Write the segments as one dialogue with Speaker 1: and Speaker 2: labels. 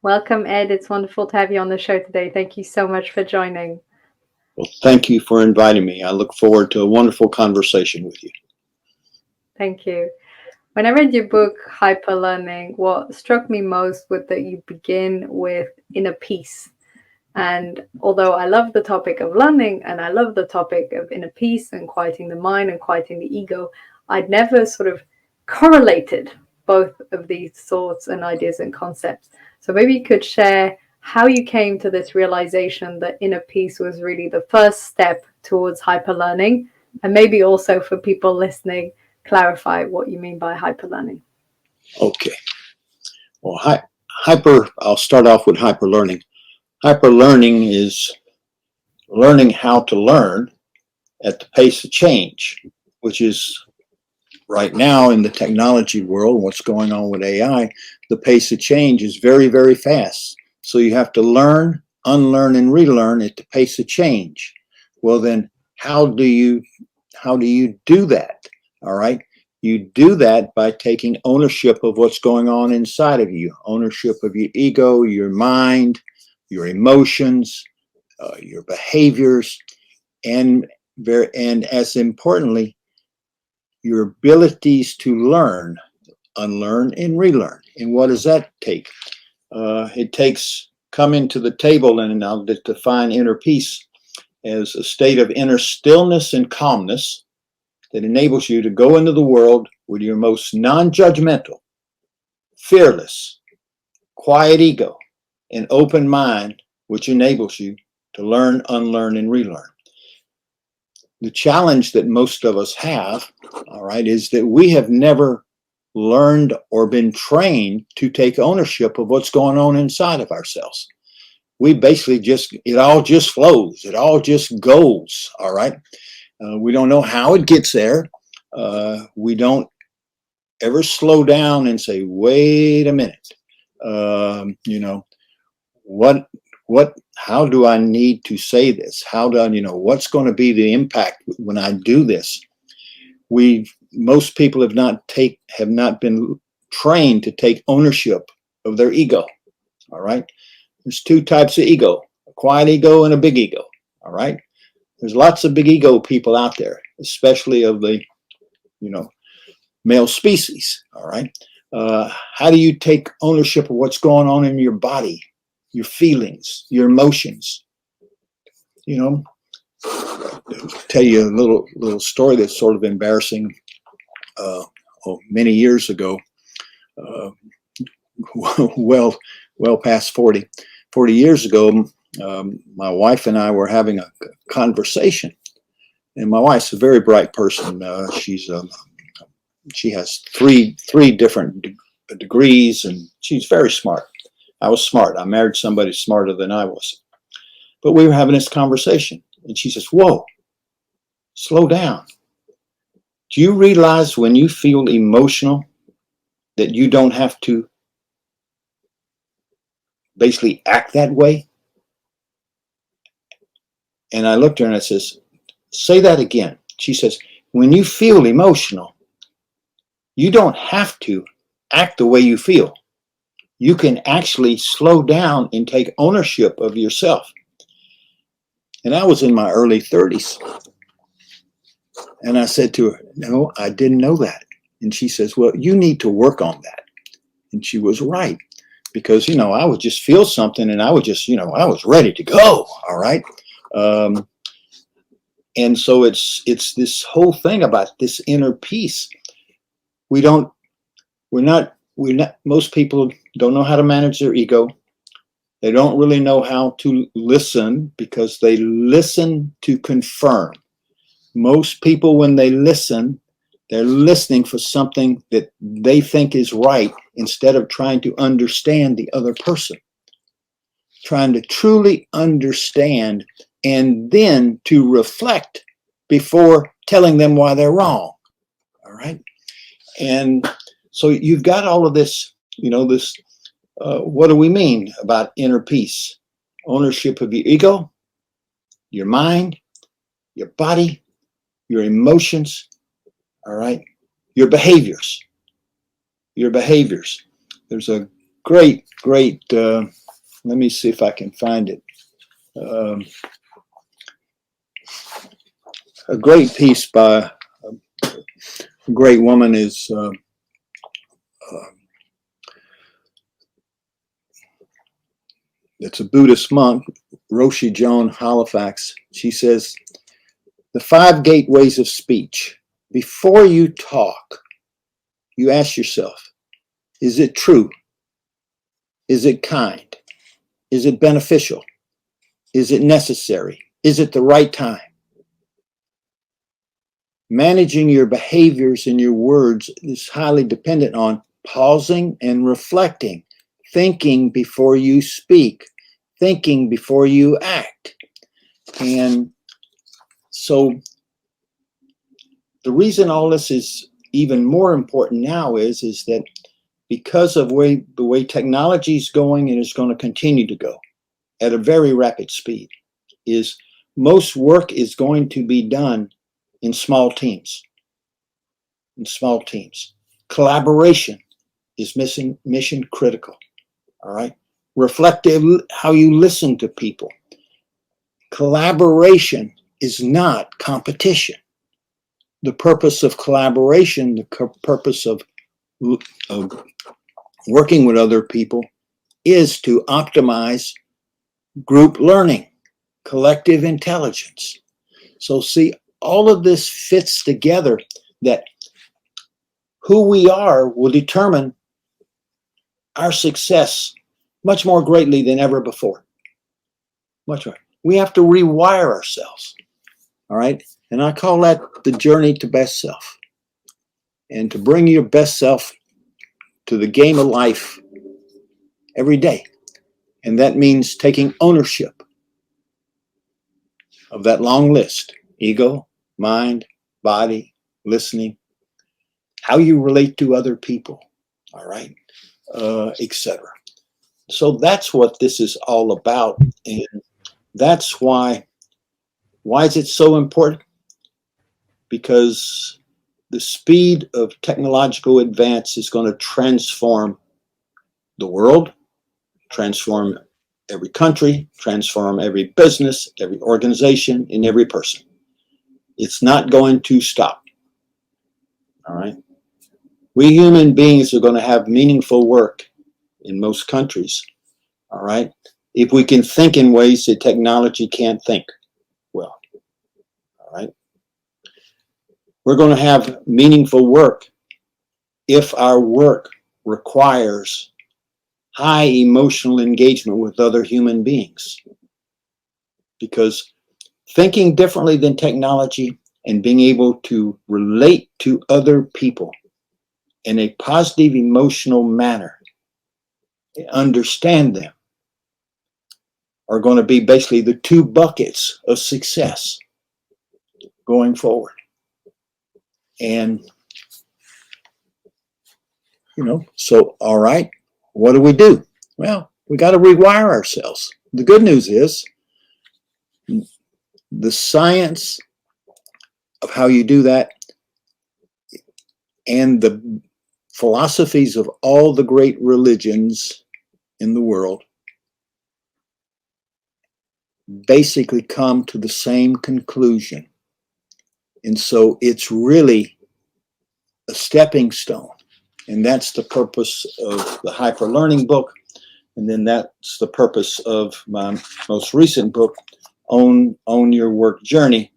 Speaker 1: Welcome, Ed. It's wonderful to have you on the show today. Thank you so much for joining.
Speaker 2: Well, thank you for inviting me. I look forward to a wonderful conversation with you.
Speaker 1: Thank you. When I read your book, Hyperlearning, what struck me most was that you begin with inner peace. And although I love the topic of learning and I love the topic of inner peace and quieting the mind and quieting the ego, I'd never sort of correlated both of these thoughts and ideas and concepts. So maybe you could share how you came to this realization that inner peace was really the first step towards hyperlearning, and maybe also for people listening, clarify what you mean by hyperlearning.
Speaker 2: Okay. Well, I'll start off with hyperlearning. Hyperlearning is learning how to learn at the pace of change, which is right now in the technology world, what's going on with AI, the pace of change is very, very fast. So you have to learn, unlearn, and relearn at the pace of change. Well, then how do you do that? All right. You do that by taking ownership of what's going on inside of you, ownership of your ego, your mind, your emotions, your behaviors, and as importantly, your abilities to learn, unlearn, and relearn. And what does that take? It takes coming to the table, and I'll define inner peace as a state of inner stillness and calmness that enables you to go into the world with your most non-judgmental, fearless, quiet ego, and open mind, which enables you to learn, unlearn, and relearn. The challenge that most of us have, all right, is that we have never learned or been trained to take ownership of what's going on inside of ourselves. We basically it all just flows. It all just goes, all right? We don't know how it gets there. We don't ever slow down and say, wait a minute, how do I need to say this? How do I, what's going to be the impact when I do this? Most people have not been trained to take ownership of their ego. All right. There's two types of ego, a quiet ego and a big ego. All right. There's lots of big ego people out there, especially of the, male species. All right. How do you take ownership of what's going on in your body, your feelings, your emotions? Tell you a little story that's sort of embarrassing. Many years ago, well past 40 years ago, my wife and I were having a conversation, and my wife's a very bright person. She has three different degrees, and she's very smart. I was smart. I married somebody smarter than I was. But we were having this conversation, and she says, whoa, slow down. Do you realize when you feel emotional that you don't have to basically act that way? And I looked at her and I says, say that again. She says, when you feel emotional, you don't have to act the way you feel. You can actually slow down and take ownership of yourself. And I was in my early 30s. And I said to her, no, I didn't know that. And she says, well, you need to work on that. And she was right. Because, I would just feel something and I would just, I was ready to go. All right. And so it's this whole thing about this inner peace. Most people don't know how to manage their ego. They don't really know how to listen because they listen to confirm. Most people, when they listen, they're listening for something that they think is right instead of trying to understand the other person. Trying to truly understand and then to reflect before telling them why they're wrong. All right. And so you've got all of this, what do we mean about inner peace? Ownership of your ego, your mind, your body, your emotions, all right, your behaviors. There's a great, let me see if I can find it. A great piece by a great woman is it's a Buddhist monk, Roshi Joan Halifax. She says, the 5 gateways of speech. Before you talk, you ask yourself, is it true? Is it kind? Is it beneficial? Is it necessary? Is it the right time? Managing your behaviors and your words is highly dependent on pausing and reflecting, thinking before you speak, thinking before you act. And so the reason all this is even more important now is that because of the way technology is going and is going to continue to go at a very rapid speed, is most work is going to be done in small teams. In small teams. Collaboration is mission critical. All right. Reflective, how you listen to people. Collaboration is not competition. The purpose of collaboration, the purpose of working with other people is to optimize group learning, collective intelligence. So see, all of this fits together, that who we are will determine our success much more greatly than ever before. Much more. We have to rewire ourselves. All right. And I call that the journey to best self. And to bring your best self to the game of life every day. And that means taking ownership of that long list: ego, mind, body, listening, how you relate to other people, all right, etc. So that's what this is all about. And that's why is it so important? Because the speed of technological advance is going to transform the world, transform every country, transform every business, every organization, and every person. It's not going to stop. All right. We human beings are going to have meaningful work in most countries. All right. If we can think in ways that technology can't think well. All right. We're going to have meaningful work if our work requires high emotional engagement with other human beings. Because thinking differently than technology and being able to relate to other people in a positive emotional manner, understand them, are going to be basically the 2 buckets of success going forward. And, so, all right, what do? Well, we got to rewire ourselves. The good news is the science of how you do that and the philosophies of all the great religions in the world basically come to the same conclusion. And so it's really a stepping stone. And that's the purpose of the Hyper Learning book. And then that's the purpose of my most recent book, Own Your Work Journey,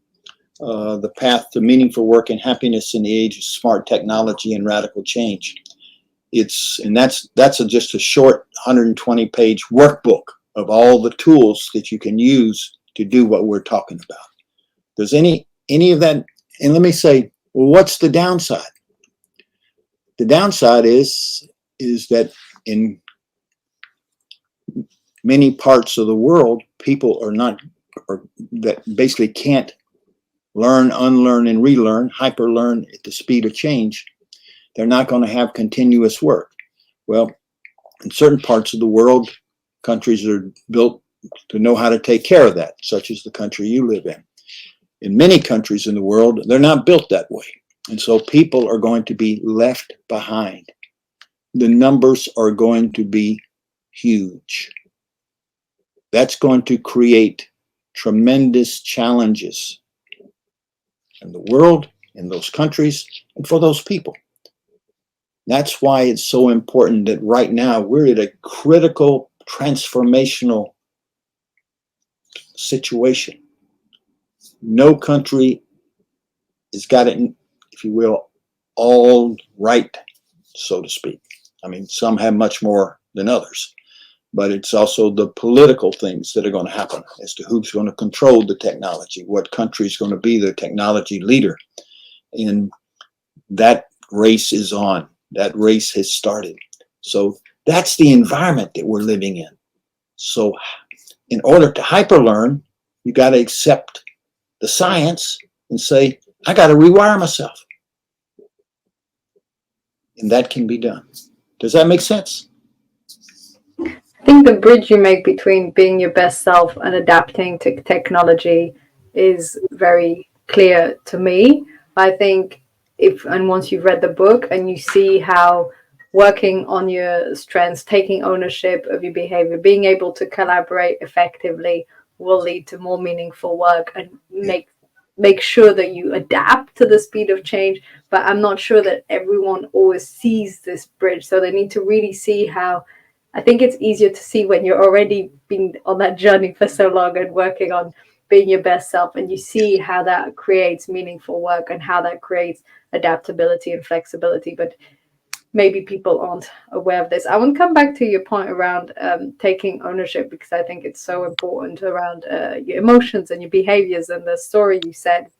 Speaker 2: The Path to Meaningful Work and Happiness in the Age of Smart Technology and Radical Change. That's just a short 120-page workbook of all the tools that you can use to do what we're talking about. Does any of that? And let me say, well, what's the downside? The downside is that in many parts of the world, people that basically can't learn, unlearn, and relearn, hyper-learn at the speed of change. They're not going to have continuous work. Well, in certain parts of the world, countries are built to know how to take care of that, such as the country you live in. In many countries in the world, they're not built that way. And so people are going to be left behind. the numbers are going to be huge. That's going to create tremendous challenges in the world, in those countries, and for those people. That's why it's so important that right now we're at a critical transformational situation. No country has got it, if you will, all right, so to speak. I mean, some have much more than others, but it's also the political things that are going to happen as to who's going to control the technology, what country is going to be the technology leader. And that race is on. That race has started. So that's the environment that we're living in. So in order to hyperlearn, you got to accept the science and say, I got to rewire myself. And that can be done. Does that make sense?
Speaker 1: I think the bridge you make between being your best self and adapting to technology is very clear to me. I think once you've read the book and you see how working on your strengths, taking ownership of your behavior, being able to collaborate effectively will lead to more meaningful work and make sure that you adapt to the speed of change. But I'm not sure that everyone always sees this bridge. So they need to really see how. I think it's easier to see when you're already been on that journey for so long and working on being your best self, and you see how that creates meaningful work and how that creates adaptability and flexibility. But maybe people aren't aware of this. I want to come back to your point around taking ownership, because I think it's so important around your emotions and your behaviors and the story you said.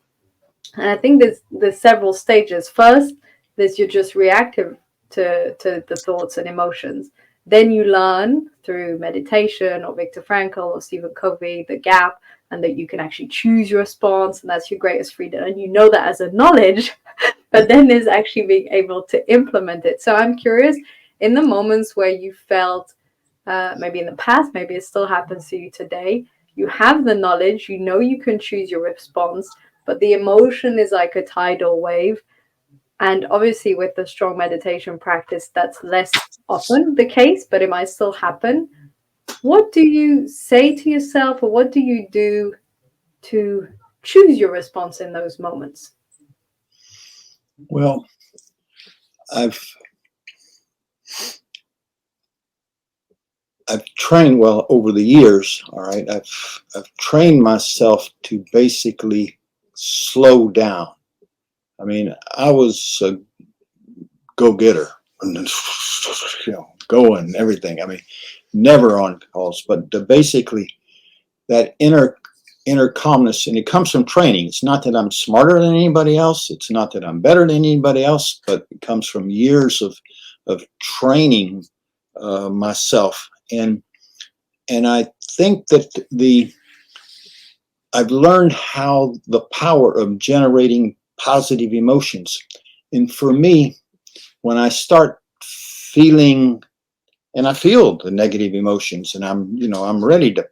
Speaker 1: And I think there's several stages. First, there's you're just reactive to the thoughts and emotions. Then you learn through meditation or Viktor Frankl or Stephen Covey, the gap, and that you can actually choose your response, and that's your greatest freedom. And you know that as a knowledge, but then there's actually being able to implement it. So I'm curious, in the moments where you felt, maybe in the past, maybe it still happens to you today, you have the knowledge, you know you can choose your response, but the emotion is like a tidal wave. And obviously with the strong meditation practice, that's less often the case, but it might still happen. What do you say to yourself, or what do you do to choose your response in those moments?
Speaker 2: Well, I've trained over the years. All right, I've trained myself to basically slow down. I mean, I was a go-getter, and going and everything. I mean, never on calls, but basically that inner calmness, and it comes from training. It's not that I'm smarter than anybody else. It's not that I'm better than anybody else, but it comes from years of training myself. And I think that I've learned how the power of generating positive emotions. And for me, when I start feeling, and I feel the negative emotions, and I'm ready to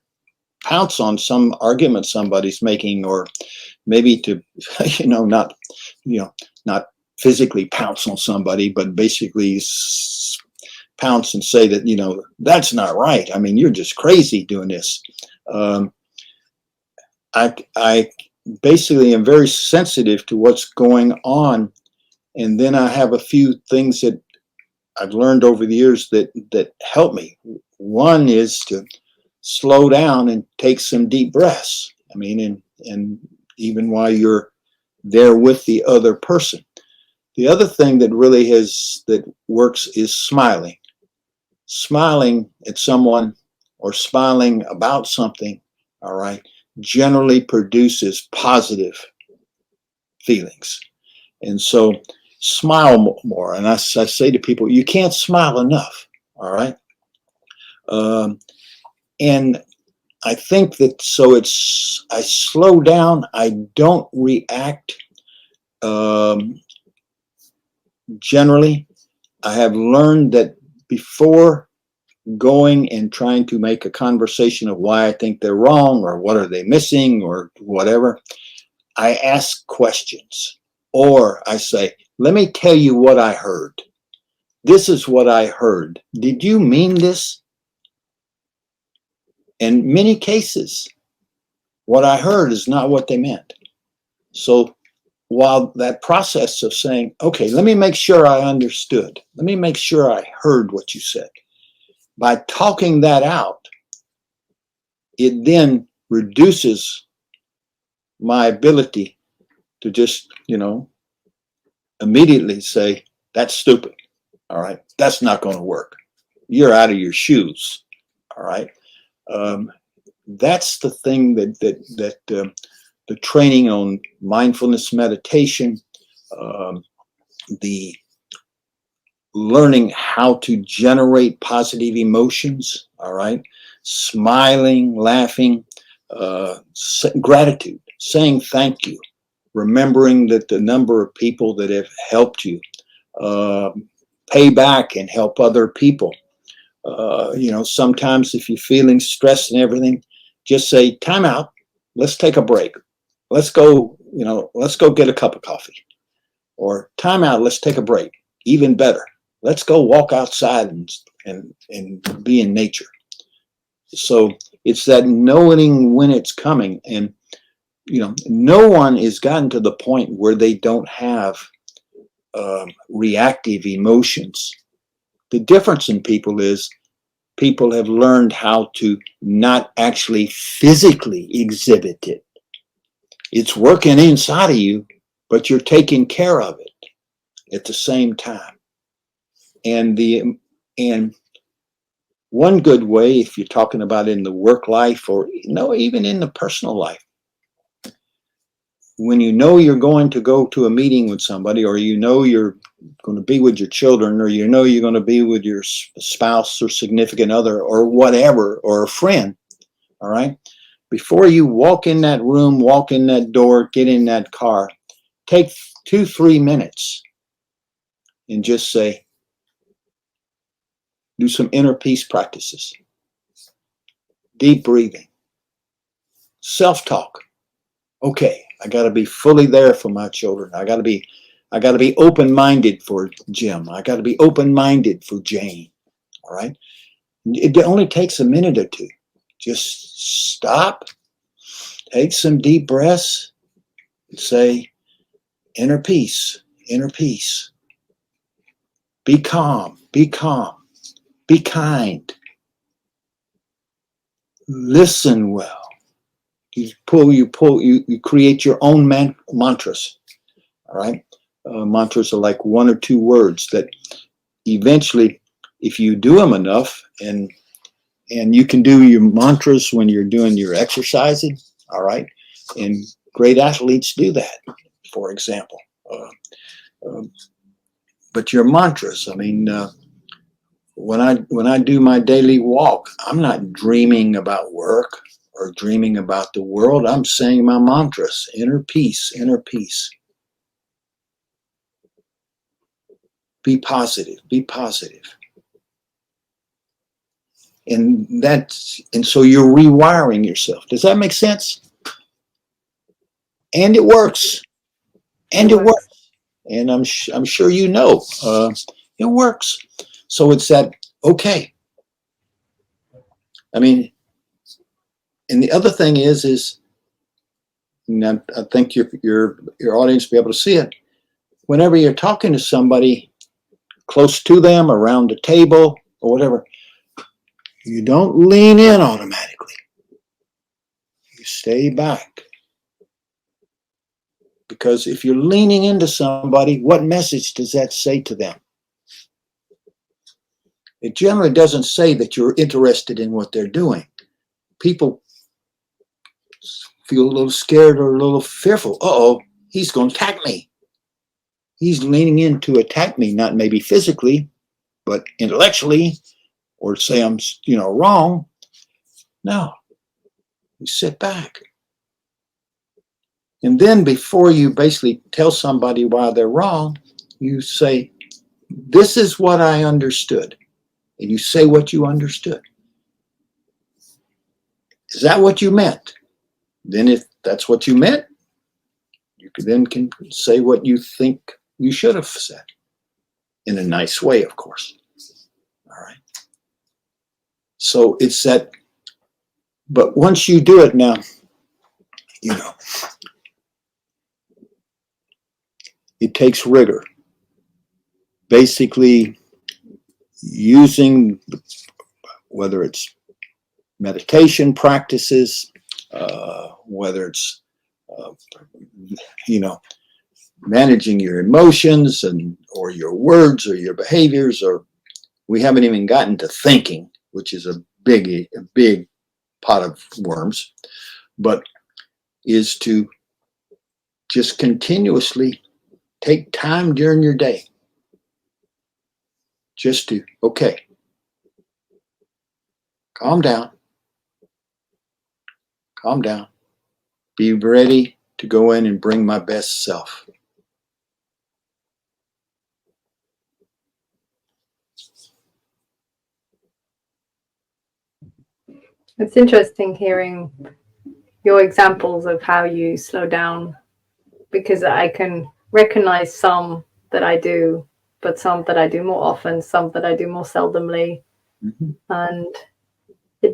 Speaker 2: pounce on some argument somebody's making, or maybe to, not physically pounce on somebody, but basically pounce and say that, that's not right. I mean, you're just crazy doing this. I basically am very sensitive to what's going on. And then I have a few things that I've learned over the years that help me. One is to slow down and take some deep breaths. I mean, and even while you're there with the other person. The other thing that really that works is smiling. Smiling at someone or smiling about something, all right, generally produces positive feelings. And so smile more. And I say to people, you can't smile enough, all right? And I think that I slow down. I don't react. Generally, I have learned that before going and trying to make a conversation of why I think they're wrong or what are they missing or whatever, I ask questions, or I say, let me tell you what I heard. This is what I heard. Did you mean this? In many cases, what I heard is not what they meant. So while that process of saying, okay, let me make sure I understood, let me make sure I heard what you said, by talking that out, it then reduces my ability to just, immediately say, that's stupid. All right. That's not going to work. You're out of your shoes. All right. That's the thing that the training on mindfulness meditation, the learning how to generate positive emotions, all right, smiling, laughing, gratitude, saying thank you, remembering that the number of people that have helped you, pay back and help other people. Sometimes if you're feeling stressed and everything, just say, time out, let's take a break. Let's go get a cup of coffee. Or time out, let's take a break. Even better, let's go walk outside and be in nature. So it's that knowing when it's coming. And, no one has gotten to the point where they don't have reactive emotions. The difference in people is people have learned how to not actually physically exhibit it. It's working inside of you, but you're taking care of it at the same time. And one good way, if you're talking about in the work life or even in the personal life, when you're going to go to a meeting with somebody, or you're going to be with your children, or you're going to be with your spouse or significant other or whatever, or a friend, all right, before you walk in that room, walk in that door, get in that car, take 2-3 minutes and just say, do some inner peace practices, deep breathing, self-talk. Okay, I got to be fully there for my children. I got to be open-minded for Jim. I got to be open-minded for Jane. All right. It only takes a minute or two. Just stop, take some deep breaths, and say, inner peace, inner peace. Be calm, be calm, be kind. Listen well. You create your own mantras. All right. Mantras are like 1 or 2 words that eventually, if you do them enough, and you can do your mantras when you're doing your exercising. All right. And great athletes do that, for example. But your mantras, when I do my daily walk, I'm not dreaming about work or dreaming about the world. I'm saying my mantras, inner peace, inner peace. Be positive, be positive. And so you're rewiring yourself. Does that make sense? And it works. And it works. And I'm sure it works. So it's that, okay. And the other thing is, and I think your audience will be able to see it. Whenever you're talking to somebody close to them, around the table, or whatever, you don't lean in automatically. You stay back. Because if you're leaning into somebody, what message does that say to them? It generally doesn't say that you're interested in what they're doing. People feel a little scared or a little fearful. Uh-oh, he's going to attack me. He's leaning in to attack me, not maybe physically, but intellectually, or say I'm, wrong. No, you sit back. And then before you basically tell somebody why they're wrong, you say, this is what I understood. And you say what you understood. Is that what you meant? Then if that's what you meant, you can say what you think you should have said. in a nice way, of course. All right. So it's that, but once you do it now, you know, it takes rigor. Basically, using, whether it's meditation practices, whether it's, you know, managing your emotions and or your words or your behaviors, or we haven't even gotten to thinking, which is a big pot of worms, but is to just continuously take time during your day just to, okay, calm down, be ready to go in and bring my best self.
Speaker 1: It's interesting hearing your examples of how you slow down, because I can recognize some that I do, but some that I do more often, some that I do more seldomly.
Speaker 2: Mm-hmm.
Speaker 1: And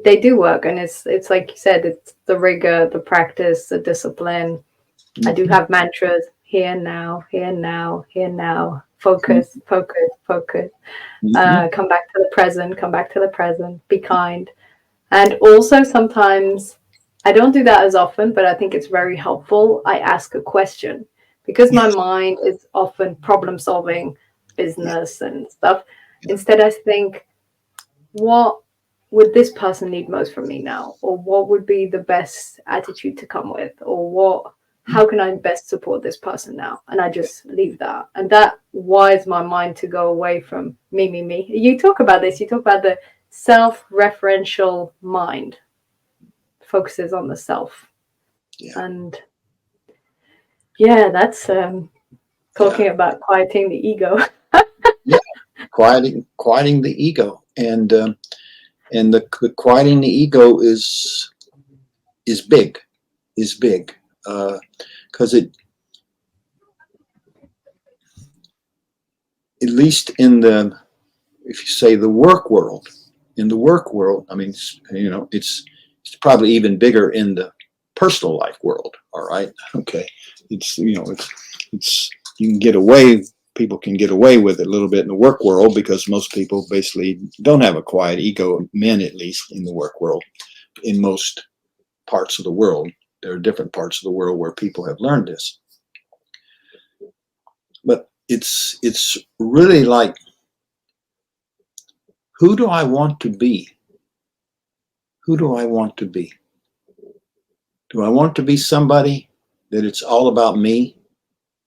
Speaker 1: they do work. And it's like you said, it's the rigor, the practice, the discipline. Mm-hmm. I do have mantras: here now, here now, here now, focus, mm-hmm. focus. Mm-hmm. Come back to the present, be kind. And also sometimes, I don't do that as often, but I think it's very helpful. I ask a question, because my mind is often problem solving, business and stuff. Instead, I think, what would this person need most from me now? Or what would be the best attitude to come with? Or how can I best support this person now? And I just leave that. And that wires my mind to go away from me. You talk about this, you talk about the self-referential mind, focuses on the self. And that's talking about quieting the ego.
Speaker 2: Quieting the ego, and the quieting the ego is big, because it, at least in the, if you say the work world, I mean, you know, it's probably even bigger in the personal life world. All right, okay, it's, you know, it's you can get away. People can get away with it a little bit in the work world, because most people basically don't have a quiet ego, men at least in the work world. In most parts of the world, there are different parts of the world where people have learned this. But it's really like, who do I want to be? Who do I want to be? Do I want to be somebody that it's all about me?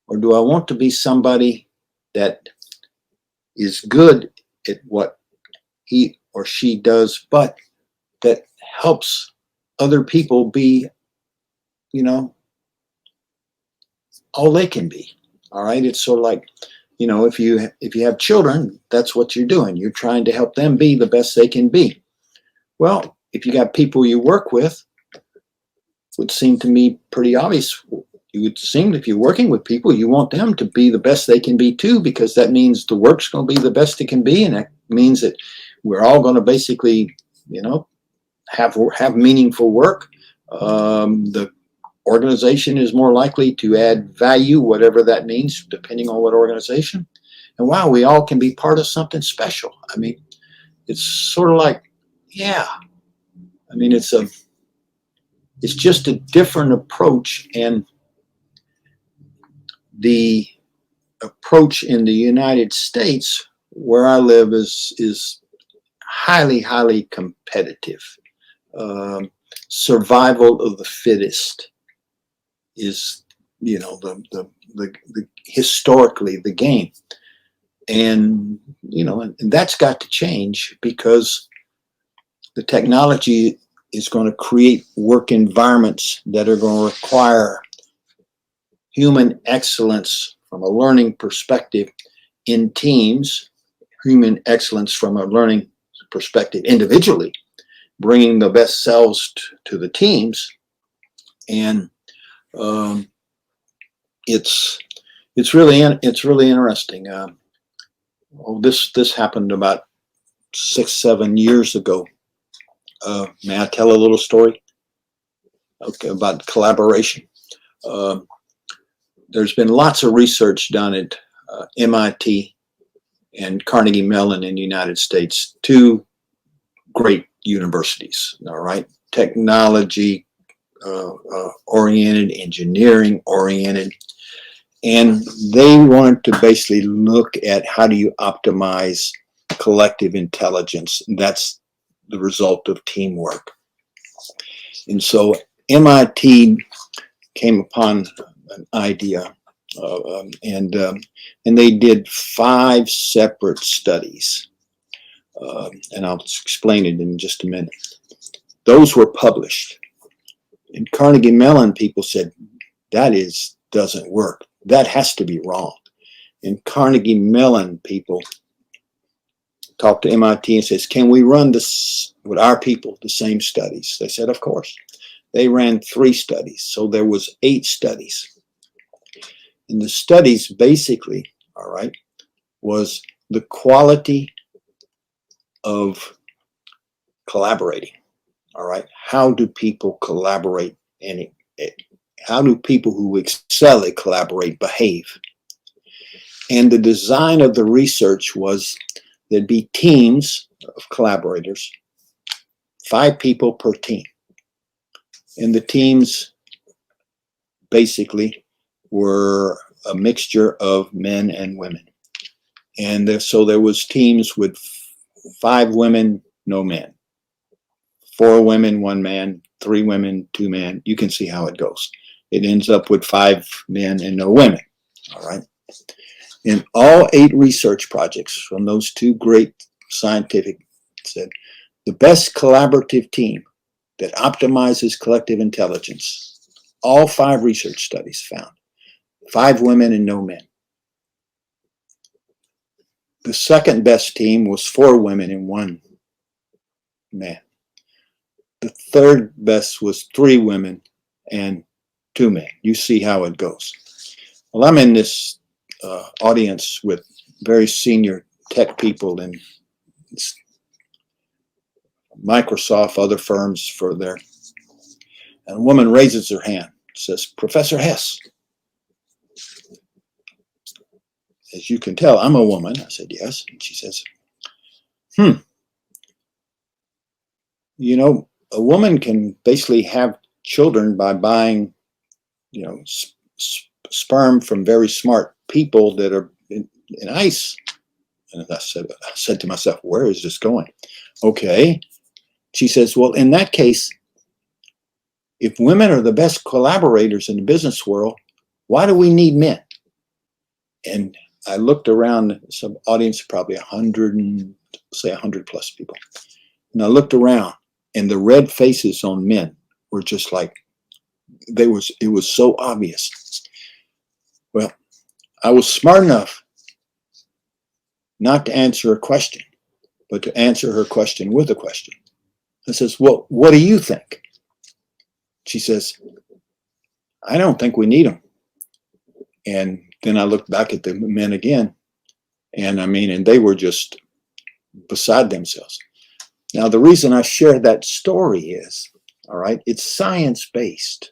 Speaker 2: Or do I want to be somebody that is good at what he or she does, but that helps other people be, you know, all they can be? All right. It's sort of like, you know, if you have children, that's what you're doing. You're trying to help them be the best they can be. Well, if you got people you work with, it would seem to me pretty obvious. You would seem, if you're working with people, you want them to be the best they can be too, because that means the work's going to be the best it can be, and that means that we're all going to basically, you know, have meaningful work. The organization is more likely to add value, whatever that means, depending on what organization. And wow, we all can be part of something special. I mean, it's sort of like, I mean, it's just a different approach, and the approach in the United States, where I live, is highly competitive. Survival of the fittest is, you know, the historically the game, and you know, and that's got to change, because the technology is going to create work environments that are going to require human excellence from a learning perspective in teams, human excellence from a learning perspective individually, bringing the best selves to the teams. And it's really interesting. Oh, this happened about 6, 7 years ago. May I tell a little story? Okay, about collaboration. There's been lots of research done at MIT and Carnegie Mellon in the United States, two great universities, all right? Technology oriented, engineering oriented. And they wanted to basically look at how do you optimize collective intelligence. That's the result of teamwork. And so MIT came upon an idea, and they did 5 separate studies, and I'll explain it in just a minute. Those were published. And Carnegie Mellon people said, that doesn't work. That has to be wrong. And Carnegie Mellon people talked to MIT and says, can we run this with our people, the same studies? They said, of course. They ran 3 studies. So there was 8 studies. And the studies basically, all right, was the quality of collaborating. All right. How do people collaborate, and how do people who excel at collaborate behave? And the design of the research was there'd be teams of collaborators, 5 people per team. And the teams basically were a mixture of men and women. And so there was teams with 5 women, no men. 4 women, 1 man, 3 women, 2 men. You can see how it goes. It ends up with 5 men and no women. All right. In all 8 research projects from those 2 great scientific said, the best collaborative team that optimizes collective intelligence, all 5 research studies found 5 women and no men. The second best team was 4 women and 1 man. The third best was 3 women and 2 men. You see how it goes. Well, I'm in this audience with very senior tech people in Microsoft, other firms for their, and a woman raises her hand, says, Professor Hess, as you can tell, I'm a woman. I said, yes. And she says, you know, a woman can basically have children by buying, you know, sperm from very smart people that are in ice. And I said to myself, where is this going? Okay. She says, well, in that case, if women are the best collaborators in the business world, why do we need men? And I looked around some audience, probably 100 plus people. And I looked around, and the red faces on men were just like, it was so obvious. Well, I was smart enough not to answer a question, but to answer her question with a question. I says, well, what do you think? She says, I don't think we need them. And then I looked back at the men again, and and they were just beside themselves. Now, the reason I share that story is, all right, it's science-based.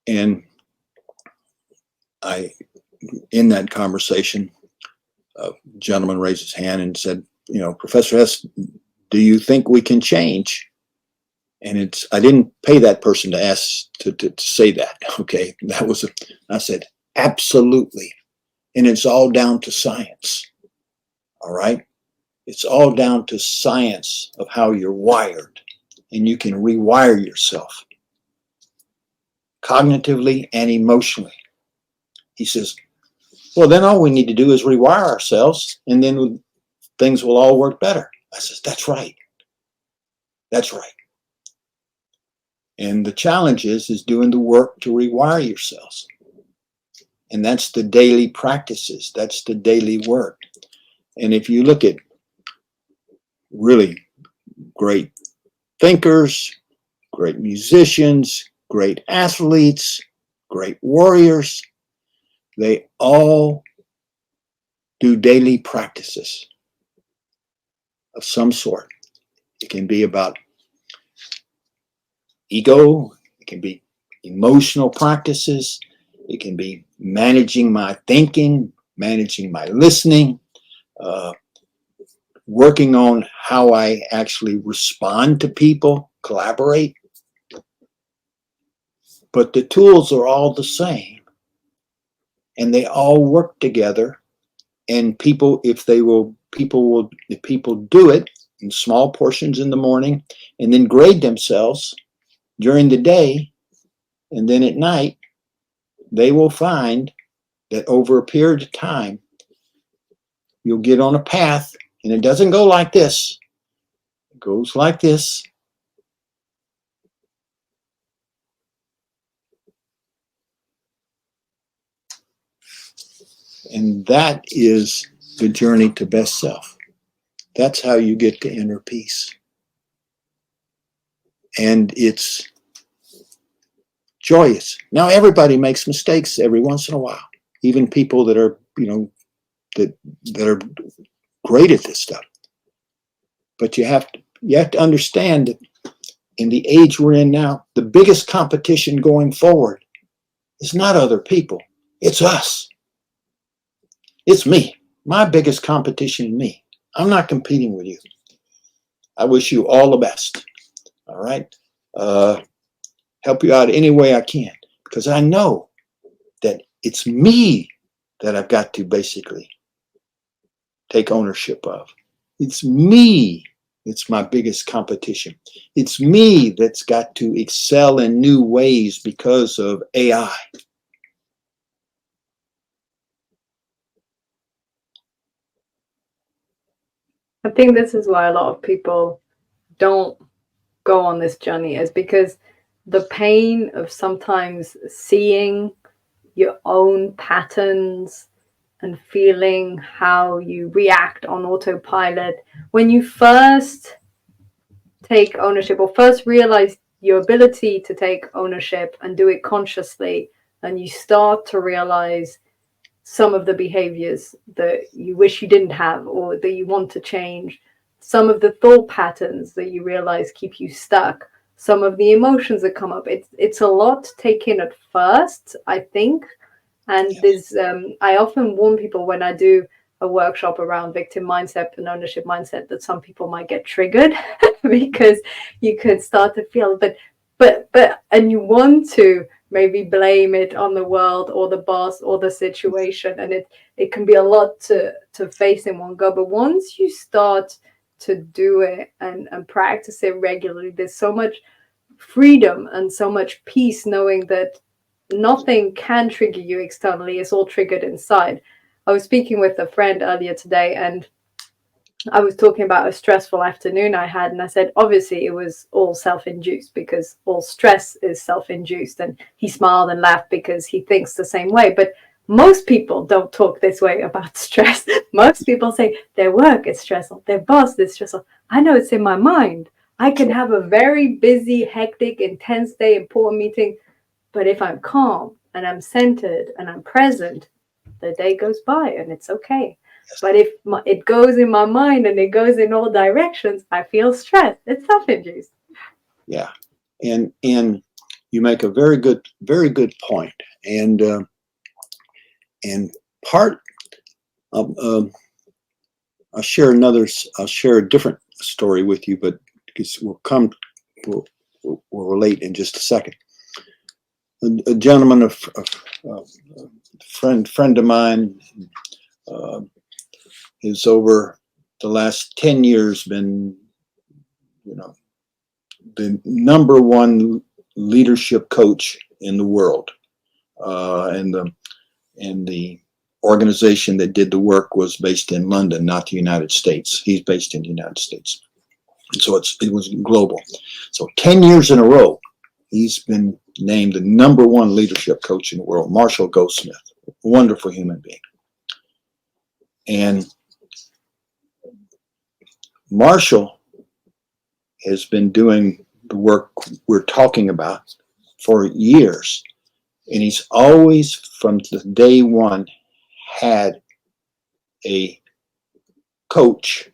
Speaker 2: And in that conversation, a gentleman raised his hand and said, you know, Professor Hess, do you think we can change? And I didn't pay that person to ask to say that. Okay. I said, absolutely. And it's all down to science. All right. It's all down to science of how you're wired, and you can rewire yourself cognitively and emotionally. He says, well, then all we need to do is rewire ourselves, and then things will all work better. I says, that's right. That's right. And the challenge is doing the work to rewire yourselves. And that's the daily practices. That's the daily work. And if you look at really great thinkers, great musicians, great athletes, great warriors, they all do daily practices of some sort. It can be about ego, it can be emotional practices, it can be managing my thinking, managing my listening, working on how I actually respond to people, collaborate. But the tools are all the same, and they all work together. And people, if people do it in small portions in the morning, and then grade themselves during the day, and then at night, they will find that over a period of time, you'll get on a path, and it doesn't go like this. It goes like this. And that is the journey to best self. That's how you get to inner peace. And it's joyous. Now, everybody makes mistakes every once in a while. Even people that are, that are great at this stuff. But you have to understand that in the age we're in now, the biggest competition going forward is not other people. It's us. It's me. My biggest competition is me. I'm not competing with you. I wish you all the best. All right? Help you out any way I can, because I know that it's me that I've got to basically take ownership of. It's me. It's my biggest competition. It's me that's got to excel in new ways because of AI.
Speaker 1: I think this is why a lot of people don't go on this journey, is because the pain of sometimes seeing your own patterns and feeling how you react on autopilot when you first take ownership, or first realize your ability to take ownership and do it consciously, and you start to realize some of the behaviors that you wish you didn't have or that you want to change, some of the thought patterns that you realize keep you stuck, some of the emotions that come up. It's a lot to take in at first, I think. And there's I often warn people when I do a workshop around victim mindset and ownership mindset that some people might get triggered because you could start to feel but and you want to maybe blame it on the world or the boss or the situation, and it can be a lot to face in one go. But once you start to do it and practice it regularly, there's so much freedom and so much peace knowing that nothing can trigger you externally. It's all triggered inside. I was speaking with a friend earlier today, and I was talking about a stressful afternoon I had, and I said, obviously, it was all self-induced because all stress is self-induced. And he smiled and laughed because he thinks the same way. But most people don't talk this way about stress. Most people say their work is stressful, their boss is stressful. I know it's in my mind. I can have a very busy, hectic, intense day, important meeting, but if I'm calm and I'm centered and I'm present, the day goes by and it's okay. But if it goes in my mind and it goes in all directions, I feel stressed. It's self-induced.
Speaker 2: Yeah, and you make a very good point. And part of I'll share a different story with you, but because we'll relate in just a second. A gentleman, a friend of mine, is over the last 10 years been, the number one leadership coach in the world, and the organization that did the work was based in London, not the United States. He's based in the United States, and so it was global. So 10 years in a row, he's been named the number one leadership coach in the world. Marshall Goldsmith, a wonderful human being. And Marshall has been doing the work we're talking about for years. And he's always, from the day one, had a coach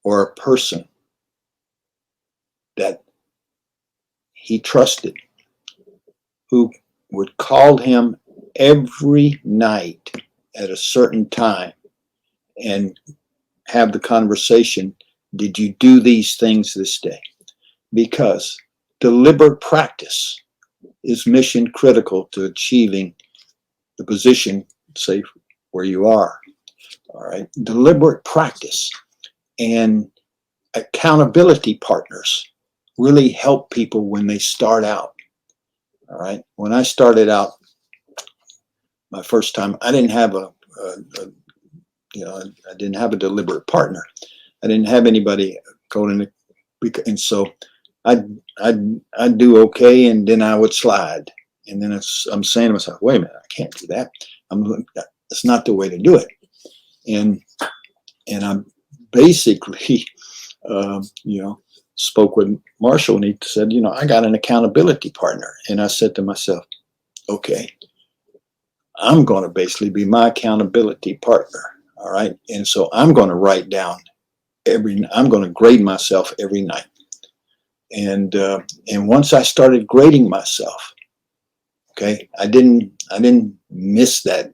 Speaker 2: or a person that he trusted, who would call him every night at a certain time and have the conversation, did you do these things this day? Because deliberate practice is mission critical to achieving the position, say, where you are. All right. Deliberate practice and accountability partners really help people when they start out. All right. When I started out my first time, I didn't have I didn't have a deliberate partner. I didn't have anybody going in, and so I'd do okay, and then I would slide, and then I'm saying to myself, wait a minute, I can't do that. That's not the way to do it, and I'm basically, spoke with Marshall, and he said, I got an accountability partner, and I said to myself, okay, I'm going to basically be my accountability partner. All right. And so I'm going to write down I'm going to grade myself every night. And once I started grading myself, okay, I didn't miss that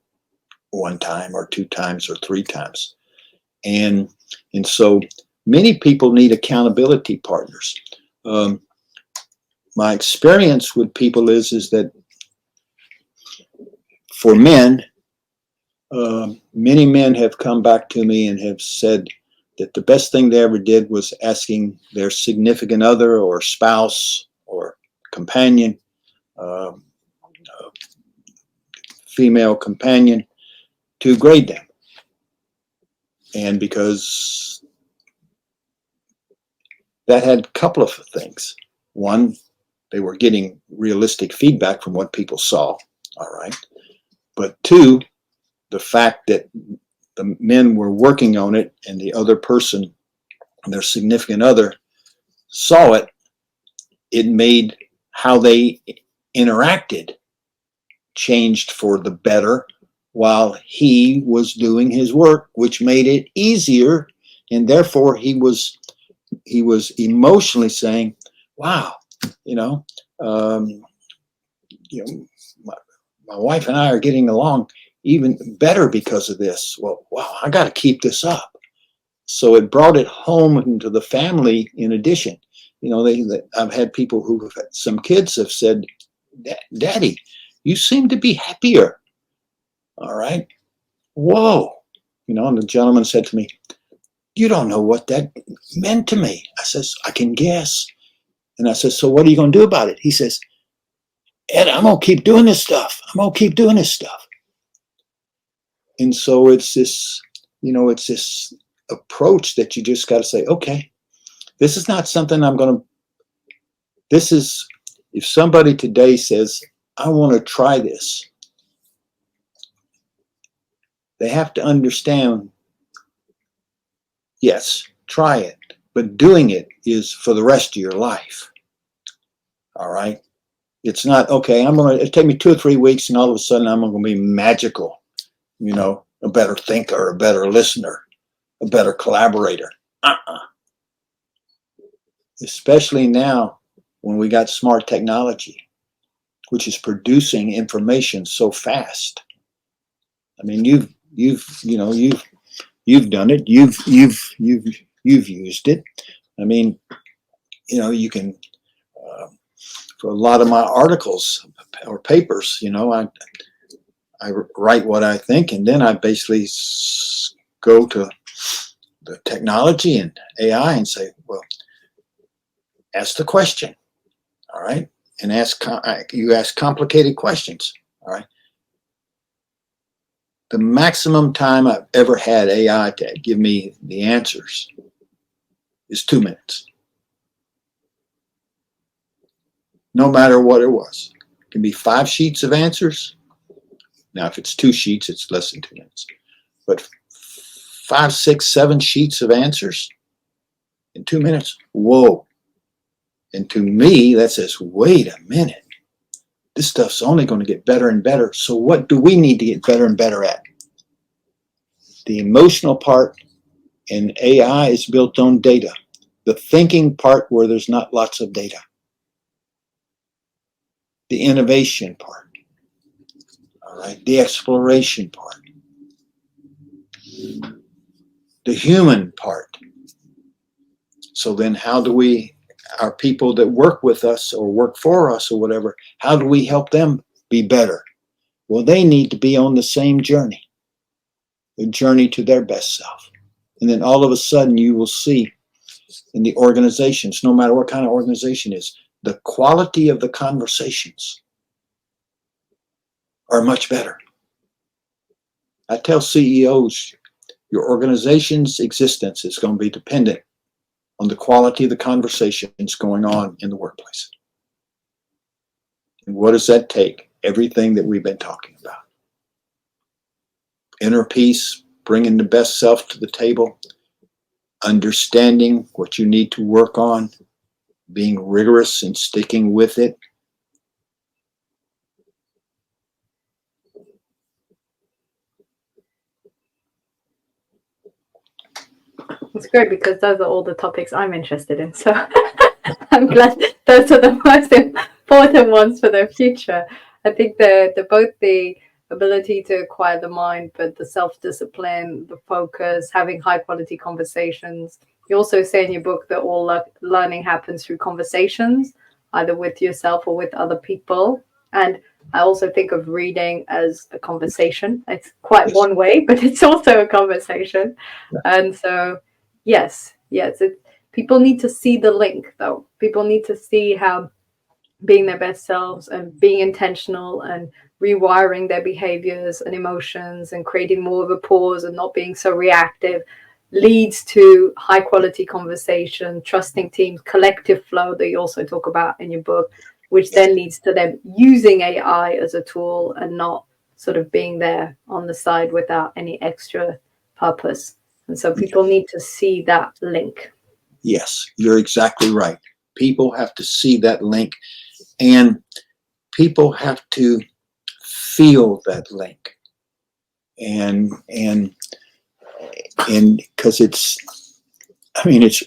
Speaker 2: one time or two times or three times. And so many people need accountability partners. My experience with people is that for men, many men have come back to me and have said that the best thing they ever did was asking their significant other or spouse or companion, female companion, to grade them. And because that had a couple of things. One, they were getting realistic feedback from what people saw. All right. But two, the fact that the men were working on it and the other person, their significant other, saw it, it made how they interacted changed for the better while he was doing his work, which made it easier. And therefore he was emotionally saying, wow, my wife and I are getting along even better because of this. Well, wow, I got to keep this up. So it brought it home into the family. In addition, I've had people who have had, some kids have said, Daddy, you seem to be happier. All right. Whoa. And the gentleman said to me, you don't know what that meant to me. I says, I can guess. And I said, so what are you going to do about it? He says, Ed, I'm going to keep doing this stuff. I'm going to keep doing this stuff. And so it's this approach that you just got to say, okay, this is not something if somebody today says, I want to try this, they have to understand, yes, try it, but doing it is for the rest of your life. All right. It's not, okay, it'll take me 2 or 3 weeks and all of a sudden I'm going to be magical, a better thinker, a better listener, a better collaborator. Especially now when we got smart technology, which is producing information so fast. I mean, you've done it. You've used it. I mean, you can, for a lot of my articles or papers, I write what I think, and then I basically go to the technology and AI and say, well, ask the question, all right? And you ask complicated questions, all right? The maximum time I've ever had AI to give me the answers is 2 minutes. No matter what it was. It can be 5 sheets of answers. Now, if it's 2 sheets, it's less than 2 minutes. But 5, 6, 7 sheets of answers in 2 minutes, whoa. And to me, that says, wait a minute. This stuff's only going to get better and better. So what do we need to get better and better at? the emotional part in AI is built on data. The thinking part where there's not lots of data. The innovation part. All right. The exploration part. The human part. So then how do we, our people that work with us or work for us or whatever, how do we help them be better? Well, they need to be on the same journey. The journey to their best self. And then all of a sudden you will see in the organizations, no matter what kind of organization it is, the quality of the conversations are much better. I tell CEOs, your organization's existence is going to be dependent on the quality of the conversations going on in the workplace. And what does that take? Everything that we've been talking about. Inner peace, bringing the best self to the table, understanding what you need to work on, being rigorous and sticking with it.
Speaker 1: It's great because those are all the topics I'm interested in. So I'm glad those are the most important ones for the future. I think the both the ability to acquire the mind, but the self-discipline, the focus, having high quality conversations. You also say in your book that all learning happens through conversations, either with yourself or with other people. And I also think of reading as a conversation. It's quite one way, but it's also a conversation. And so, yes, people need to see the link, though. People need to see how being their best selves and being intentional and rewiring their behaviors and emotions and creating more of a pause and not being so reactive leads to high quality conversation, trusting teams, collective flow that you also talk about in your book, which then leads to them using AI as a tool and not sort of being there on the side without any extra purpose. And so people need to see that link.
Speaker 2: Yes, you're exactly right. People have to see that link, and people have to feel that link. And because it's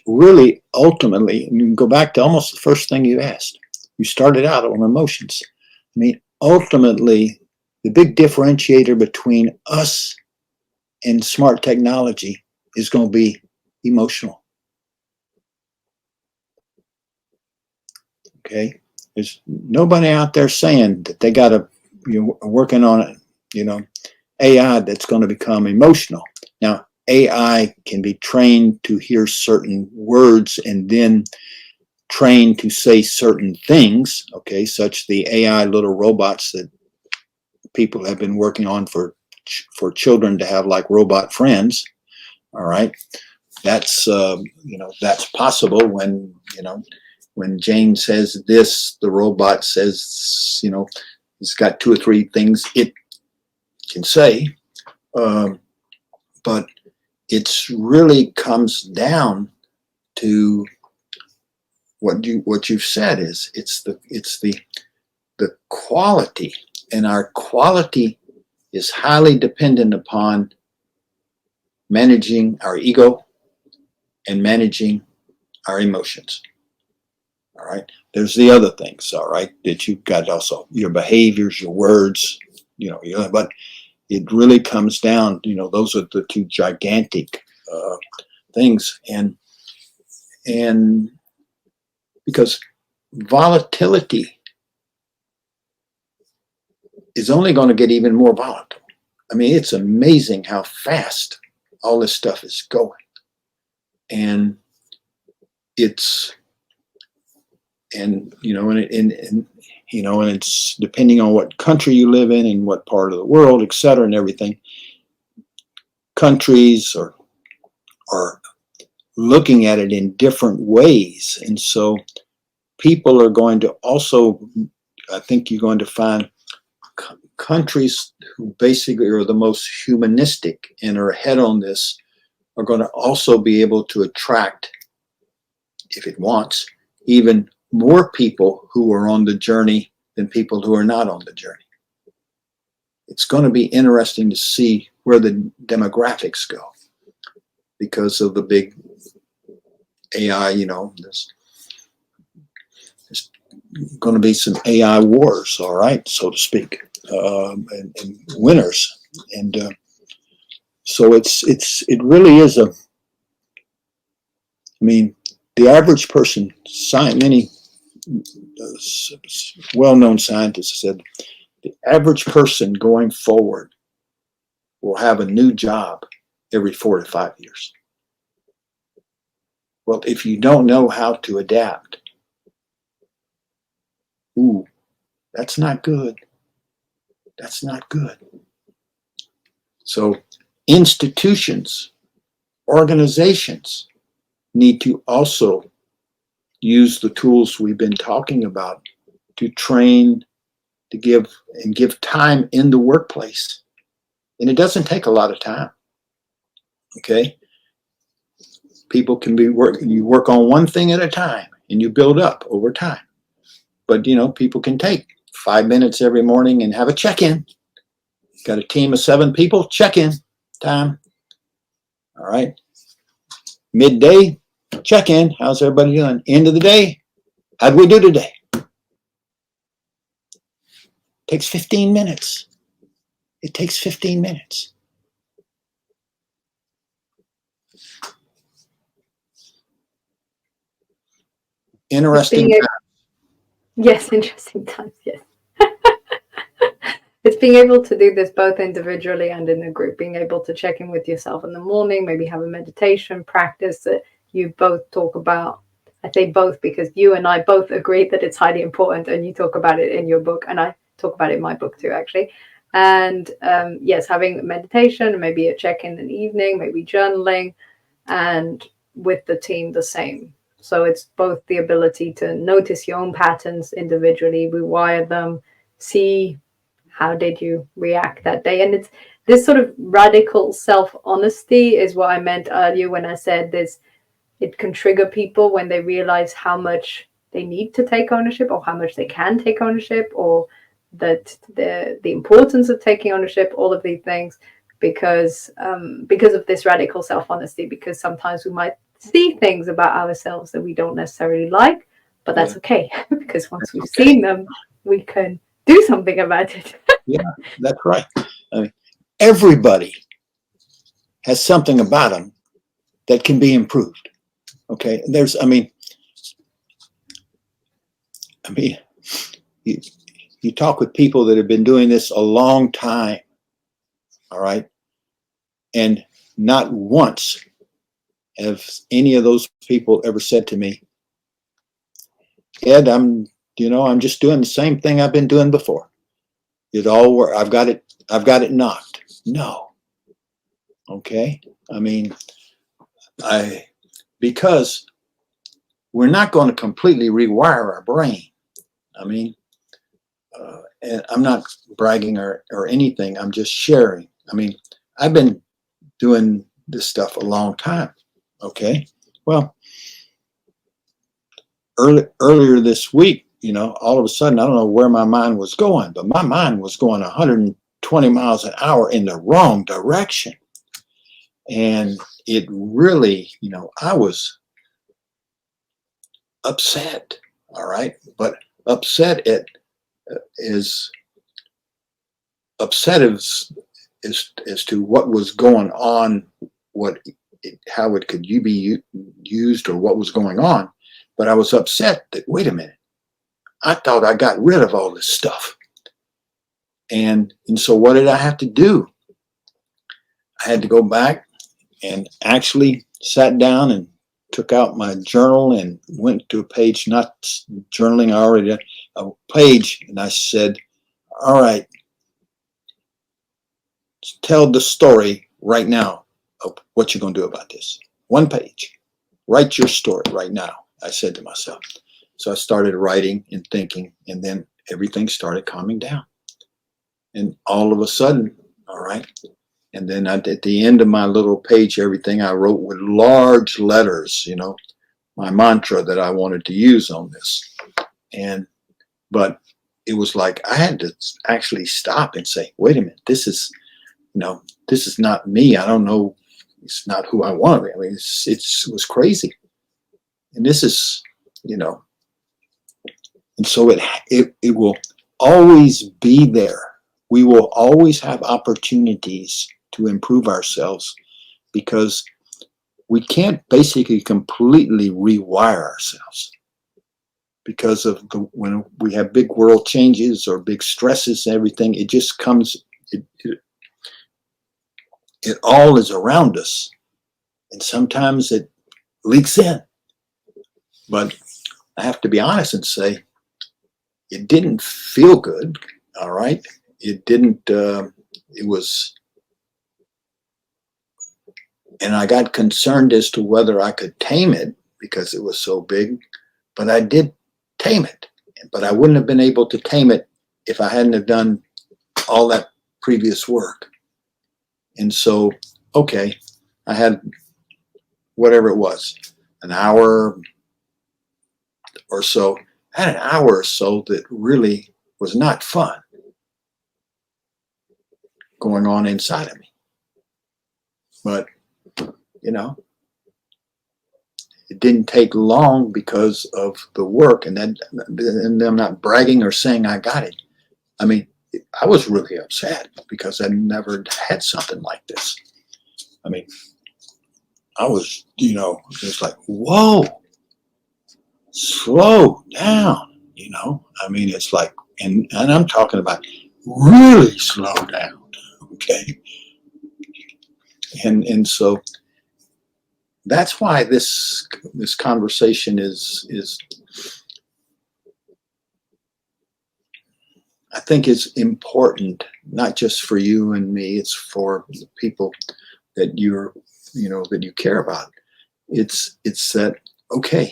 Speaker 2: really ultimately, and you can go back to almost the first thing you asked. You started out on emotions. I mean, ultimately, the big differentiator between us and smart technology is going to be emotional. Okay, there's nobody out there saying that they got to, working on it, AI that's going to become emotional. Now, AI can be trained to hear certain words and then trained to say certain things, okay, such the AI little robots that people have been working on for children to have like robot friends. All right, that's that's possible when Jane says this, the robot says, it's got 2 or 3 things it can say, but it's really comes down to what you've said is it's the quality, and our quality is highly dependent upon managing our ego and managing our emotions. All right. There's the other things, all right, that you've got also your behaviors, your words, but it really comes down, those are the 2 gigantic things. And because volatility is only going to get even more volatile. I mean, it's amazing how fast all this stuff is going. And it's it's depending on what country you live in and what part of the world, et cetera, and everything. Countries are looking at it in different ways. And so people are going to also, I think you're going to find countries who basically are the most humanistic and are ahead on this are going to also be able to attract, if it wants, even more people who are on the journey than people who are not on the journey. It's going to be interesting to see where the demographics go because of the big AI, there's going to be some AI wars, all right, so to speak, and winners. And so it really is the average person, many well-known scientists said, the average person going forward will have a new job every 4 to 5 years. Well, if you don't know how to adapt, that's not good. That's not good. So institutions, organizations need to also use the tools we've been talking about to train, to give time in the workplace. And it doesn't take a lot of time. Okay? People can you work on one thing at a time and you build up over time. But people can take 5 minutes every morning and have a check-in. Got a team of 7 people, check-in time. All right. Midday, check-in. How's everybody doing? End of the day, how'd we do today? Takes 15 minutes. It takes 15 minutes. Interesting times.
Speaker 1: Yes, interesting times, yes. It's being able to do this both individually and in a group, being able to check in with yourself in the morning, maybe have a meditation practice that you both talk about. I say both because you and I both agree that it's highly important, and you talk about it in your book, and I talk about it in my book too, actually. And yes, having meditation, maybe a check-in in the evening, maybe journaling, and with the team the same. So it's both the ability to notice your own patterns individually, rewire them, see how did you react that day. And it's this sort of radical self-honesty is what I meant earlier when I said this. It can trigger people when they realize how much they need to take ownership, or how much they can take ownership, or that the importance of taking ownership, all of these things, because of this radical self-honesty. Because sometimes we might see things about ourselves that we don't necessarily like, but that's okay, because once we've seen them, we can do something about it.
Speaker 2: Yeah, that's right. Everybody has something about them that can be improved. Okay, you talk with people that have been doing this a long time, all right, and not once have any of those people ever said to me, Ed, I'm just doing the same thing I've been doing before. It all works. I've got it knocked. No. Okay. Because we're not going to completely rewire our brain. And I'm not bragging or anything. I'm just sharing. I've been doing this stuff a long time. Okay. Well, earlier this week, all of a sudden, I don't know where my mind was going, but my mind was going 120 miles an hour in the wrong direction. And it really, I was upset. All right. But upset as to what was going on, how it could be used, or what was going on. But I was upset that, wait a minute, I thought I got rid of all this stuff. And so what did I have to do? I had to go back and actually sat down and took out my journal and went to a page, not journaling, I already had a page, and I said, all right, tell the story right now of what you're going to do about this. One page. Write your story right now, I said to myself. So I started writing and thinking, and then everything started calming down. And all of a sudden, all right, and then at the end of my little page, everything I wrote with large letters, my mantra that I wanted to use on this. But it was like I had to actually stop and say, wait a minute, this is this is not me. I don't know. It's not who I want to be. I mean, it was crazy. And this is, and so it will always be there. We will always have opportunities to improve ourselves, because we can't basically completely rewire ourselves, because of when we have big world changes or big stresses and everything. It just comes, it all is around us, and sometimes it leaks in. But I have to be honest and say, it didn't feel good. All right. It didn't, it was, and I got concerned as to whether I could tame it because it was so big, but I did tame it. But I wouldn't have been able to tame it if I hadn't have done all that previous work. And so, okay, I had whatever it was, an hour or so. I had an hour or so that really was not fun going on inside of me. But, it didn't take long because of the work. And I'm not bragging or saying I got it. I mean, I was really upset because I never had something like this. I mean, I was, just like, whoa, slow down, I mean, it's like, and I'm talking about really slow down, okay? And so that's why this conversation is I think it's important, not just for you and me, it's for the people that that you care about. It's that, okay,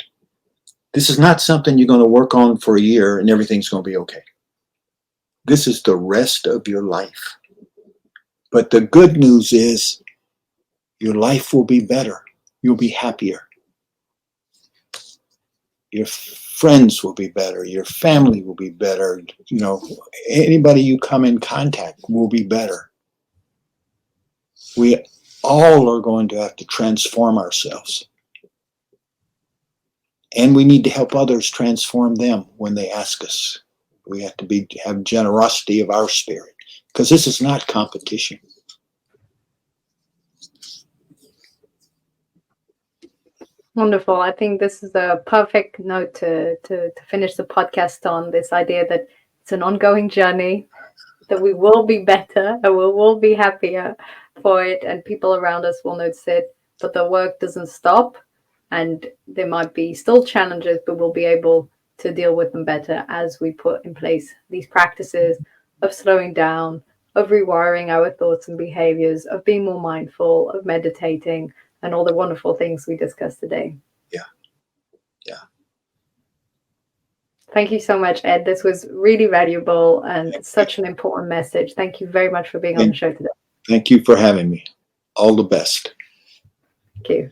Speaker 2: this is not something you're going to work on for a year and everything's going to be okay. This is the rest of your life. But the good news is your life will be better. You'll be happier. Your friends will be better. Your family will be better. Anybody you come in contact will be better. We all are going to have to transform ourselves. And we need to help others transform them when they ask us. We have to have generosity of our spirit, because this is not competition.
Speaker 1: Wonderful. I think this is a perfect note to finish the podcast on, this idea that it's an ongoing journey, that we will be better and we will be happier for it, and people around us will notice it, but the work doesn't stop, and there might be still challenges, but we'll be able to deal with them better as we put in place these practices of slowing down, of rewiring our thoughts and behaviors, of being more mindful, of meditating, and all the wonderful things we discussed today.
Speaker 2: Yeah.
Speaker 1: Thank you so much, Ed. This was really valuable and such an important message. Thank you very much for being on the show today.
Speaker 2: Thank you for having me. All the best.
Speaker 1: Thank you.